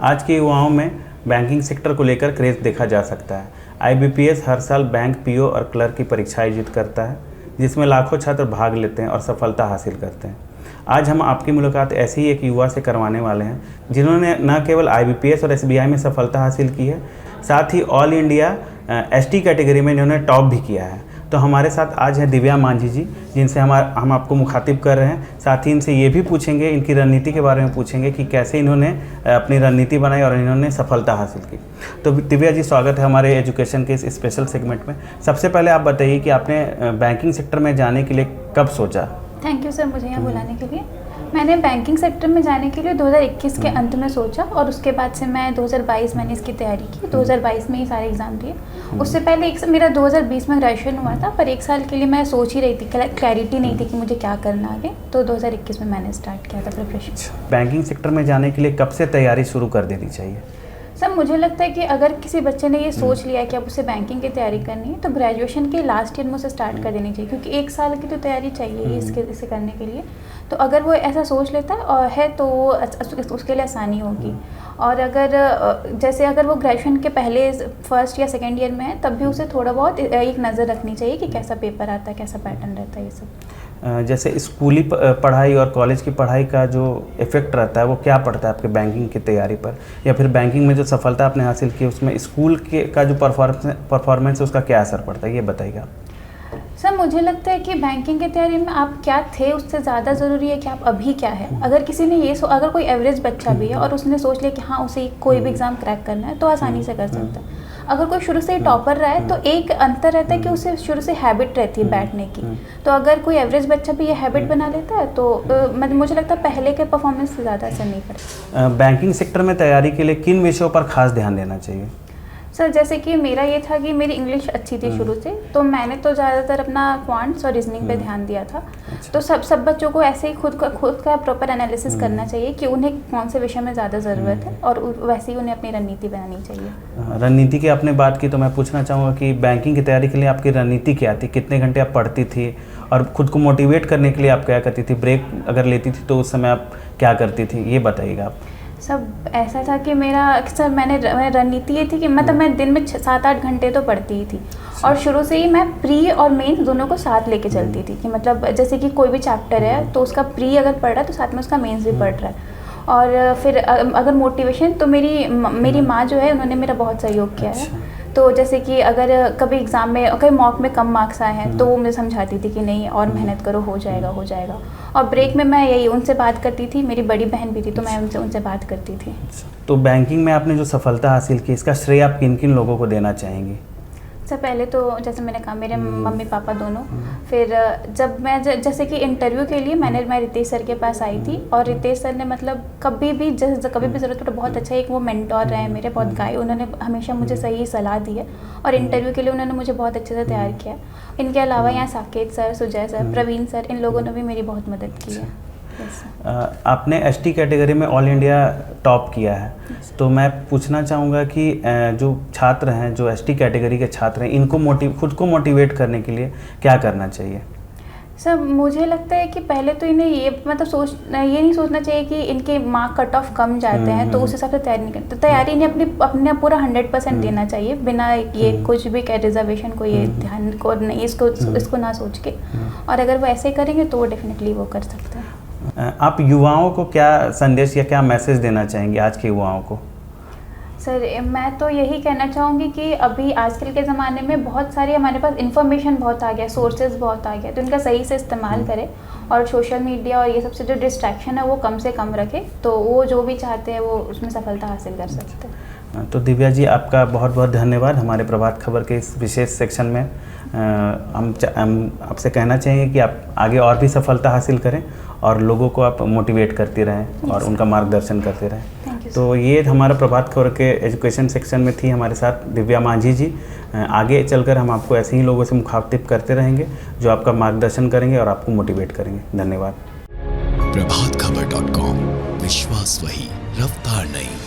आज के युवाओं में बैंकिंग सेक्टर को लेकर क्रेज़ देखा जा सकता है। IBPS हर साल बैंक PO और क्लर्क की परीक्षा आयोजित करता है, जिसमें लाखों छात्र भाग लेते हैं और सफलता हासिल करते हैं। आज हम आपकी मुलाकात ऐसे ही एक युवा से करवाने वाले हैं, जिन्होंने न केवल IBPS और SBI में सफलता हासिल की है, साथ ही ऑल इंडिया ST कैटेगरी में इन्होंने टॉप भी किया है। तो हमारे साथ आज हैं दिव्या मांझी जी, जिनसे हम आपको मुखातिब कर रहे हैं। साथ ही इनसे ये भी पूछेंगे, इनकी रणनीति के बारे में पूछेंगे कि कैसे इन्होंने अपनी रणनीति बनाई और इन्होंने सफलता हासिल की। तो दिव्या जी, स्वागत है हमारे एजुकेशन के इस स्पेशल सेगमेंट में। सबसे पहले आप बताइए कि आपने बैंकिंग सेक्टर में जाने के लिए कब सोचा? थैंक यू सर मुझे यहाँ बुलाने के लिए। मैंने बैंकिंग सेक्टर में जाने के लिए 2021 के अंत में सोचा और उसके बाद से मैं 2022 मैंने इसकी तैयारी की। 2022 में ही सारे एग्ज़ाम दिए। उससे पहले मेरा 2020 में ग्रेजुएशन हुआ था, पर एक साल के लिए मैं सोच ही रही थी, क्लैरिटी नहीं थी कि मुझे क्या करना आगे। तो 2021 में मैंने स्टार्ट किया था प्रिपरेशन। बैंकिंग सेक्टर में जाने के लिए कब से तैयारी शुरू कर देनी चाहिए? सर मुझे लगता है कि अगर किसी बच्चे ने ये सोच लिया है कि अब उसे बैंकिंग की तैयारी करनी है, तो ग्रेजुएशन के लास्ट ईयर में उसे स्टार्ट कर देनी चाहिए, क्योंकि एक साल की तो तैयारी चाहिए इसे करने के लिए। तो अगर वो ऐसा सोच लेता है तो उसके लिए आसानी होगी। और अगर वो ग्रेजुएशन के पहले फर्स्ट या सेकेंड ईयर में है, तब भी उसे थोड़ा बहुत एक नज़र रखनी चाहिए कि कैसा पेपर आता है, कैसा पैटर्न रहता है, ये सब। जैसे स्कूली पढ़ाई और कॉलेज की पढ़ाई का जो इफ़ेक्ट रहता है वो क्या पड़ता है आपके बैंकिंग की तैयारी पर, या फिर बैंकिंग में जो सफलता आपने हासिल की उसमें स्कूल का जो परफॉर्मेंस है उसका क्या असर पड़ता है, ये बताइएगा। सर मुझे लगता है कि बैंकिंग की तैयारी में आप क्या थे उससे ज़्यादा ज़रूरी है कि आप अभी क्या है। अगर किसी ने अगर कोई एवरेज बच्चा भी है और उसने सोच लिया कि हाँ उसे कोई भी एग्ज़ाम क्रैक करना है, तो आसानी से कर सकता है। अगर कोई शुरू से ही टॉपर रहा है तो एक अंतर रहता है कि उसे शुरू से हैबिट रहती है बैठने की। तो अगर कोई एवरेज बच्चा भी ये हैबिट बना लेता है तो मुझे लगता है पहले के परफॉर्मेंस से ज़्यादा असर नहीं पड़ता। बैंकिंग सेक्टर में तैयारी के लिए किन विषयों पर खास ध्यान देना चाहिए? सर जैसे कि मेरा ये था कि मेरी इंग्लिश अच्छी थी शुरू से, तो मैंने तो ज़्यादातर अपना क्वांट्स और रीजनिंग पे ध्यान दिया था। तो सब बच्चों को ऐसे ही खुद का प्रॉपर एनालिसिस करना चाहिए कि उन्हें कौन से विषय में ज़्यादा ज़रूरत है, और वैसे ही उन्हें अपनी रणनीति बनानी चाहिए। रणनीति की आपने बात की, तो मैं पूछना चाहूँगा कि बैंकिंग की तैयारी के लिए आपकी रणनीति क्या थी? कितने घंटे आप पढ़ती थी और ख़ुद को मोटिवेट करने के लिए आप क्या करती थी? ब्रेक अगर लेती थी तो उस समय आप क्या करती थी, ये बताइएगा आप। सब ऐसा था कि मैंने रणनीति ये थी कि मतलब मैं दिन में 7-8 घंटे तो पढ़ती ही थी, और शुरू से ही मैं प्री और मेन दोनों को साथ लेके चलती थी। कि मतलब जैसे कि कोई भी चैप्टर है तो उसका प्री अगर पढ़ रहा है तो साथ में उसका मेंस भी पढ़ रहा है। और फिर अगर मोटिवेशन, तो मेरी माँ जो है उन्होंने मेरा बहुत सहयोग किया है। तो जैसे कि अगर कभी एग्ज़ाम में कभी मॉक में कम मार्क्स आए हैं तो वो मुझे समझाती थी कि नहीं और मेहनत करो, हो जाएगा। और ब्रेक में मैं यही उनसे बात करती थी। मेरी बड़ी बहन भी थी तो मैं उनसे बात करती थी। तो बैंकिंग में आपने जो सफलता हासिल की, इसका श्रेय आप किन किन लोगों को देना चाहेंगी? सर पहले तो जैसे मैंने कहा मेरे मम्मी पापा दोनों। फिर जब मैं जैसे कि इंटरव्यू के लिए मैं रितेश सर के पास आई थी, और रितेश सर ने मतलब कभी भी ज़रूरत पड़े बहुत अच्छा एक वो मेंटोर रहे हैं मेरे, बहुत उन्होंने हमेशा मुझे सही सलाह दी है, और इंटरव्यू के लिए उन्होंने मुझे बहुत अच्छे से तैयार किया। इनके अलावा यहाँ Saket sir, Sujay sir, Praveen sir, इन लोगों ने भी मेरी बहुत मदद की है। आपने ST कैटेगरी में ऑल इंडिया टॉप किया है, तो मैं पूछना चाहूँगा कि जो छात्र हैं, जो ST कैटेगरी के छात्र हैं, इनको खुद को मोटिवेट करने के लिए क्या करना चाहिए? सर मुझे लगता है कि पहले तो इन्हें ये नहीं सोचना चाहिए कि इनके मार्क कट ऑफ कम जाते हैं तो उस हिसाब से तैयारी नहीं करते। तो तैयारी इन्हें अपने पूरा 100% देना चाहिए, बिना ये कुछ भी रिजर्वेशन को, ये ध्यान को नहीं, इसको ना सोच के। और अगर वो ऐसे करेंगे तो वो डेफिनेटली वो कर सकते हैं। आप युवाओं को क्या संदेश या क्या मैसेज देना चाहेंगे आज के युवाओं को? सर मैं तो यही कहना चाहूँगी कि अभी आजकल के ज़माने में बहुत सारी हमारे पास इन्फॉर्मेशन बहुत आ गया, सोर्सेज बहुत आ गया, तो इनका सही से इस्तेमाल करें, और सोशल मीडिया और ये सबसे जो डिस्ट्रैक्शन है वो कम से कम रखें, तो वो जो भी चाहते हैं वो उसमें सफलता हासिल कर सकते हैं। तो दिव्या जी, आपका बहुत बहुत धन्यवाद हमारे प्रभात खबर के इस विशेष सेक्शन में। हम आपसे कहना चाहेंगे कि आप आगे और भी सफलता हासिल करें और लोगों को आप मोटिवेट करती रहें और उनका मार्गदर्शन करते रहें। तो ये हमारा प्रभात खबर के एजुकेशन सेक्शन में थी हमारे साथ दिव्या मांझी जी। आगे चलकर हम आपको ऐसे ही लोगों से मुखातिब करते रहेंगे जो आपका मार्गदर्शन करेंगे और आपको मोटिवेट करेंगे। धन्यवाद। प्रभातखबर.com, विश्वास वही, रफ्तार नहीं।